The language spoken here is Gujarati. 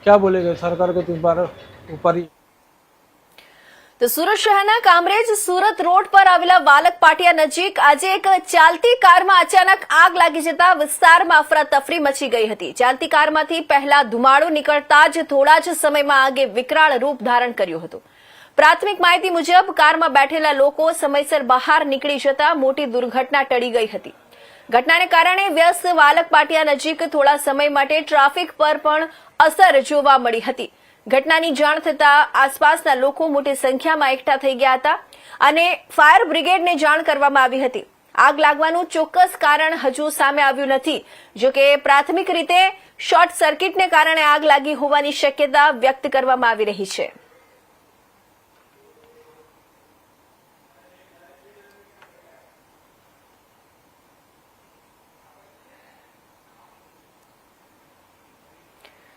क्या बोलेगा सरकार को ऊपर ही। તો સુરત શહેરના કામરેજ સુરત રોડ પર આવેલા વાલક પાટિયા નજીક આજે એક ચાલતી કારમાં અચાનક આગ લાગી જતા વિસ્તારમાં અફરાતફરી મચી ગઈ હતી। ચાલતી કારમાંથી પહેલા ધુમાડો નીકળતા જ થોડા જ સમયમાં આગે વિકરાળ રૂપ ધારણ કર્યું હતું। પ્રાથમિક માહિતી મુજબ કારમાં બેઠેલા લોકો સમયસર બહાર નીકળી જતા મોટી દુર્ઘટના ટળી ગઈ હતી। ઘટનાને કારણે વ્યસ્ત વાલક પાટિયા નજીક થોડા સમય માટે ટ્રાફિક પર પણ અસર જોવા મળી હતી। ઘટનાની જાણ થતા આસપાસના લોકો મોટી સંખ્યામાં એકઠા થઈ ગયા હતા અને ફાયર બ્રિગેડને જાણ કરવામાં આવી હતી। આગ લાગવાનું ચોક્કસ કારણ હજુ સામે આવ્યું નથી, જો કે પ્રાથમિક રીતે શોર્ટ સર્કિટને કારણે આગ લાગી હોવાની શક્યતા વ્યક્ત કરવામાં આવી રહી છે।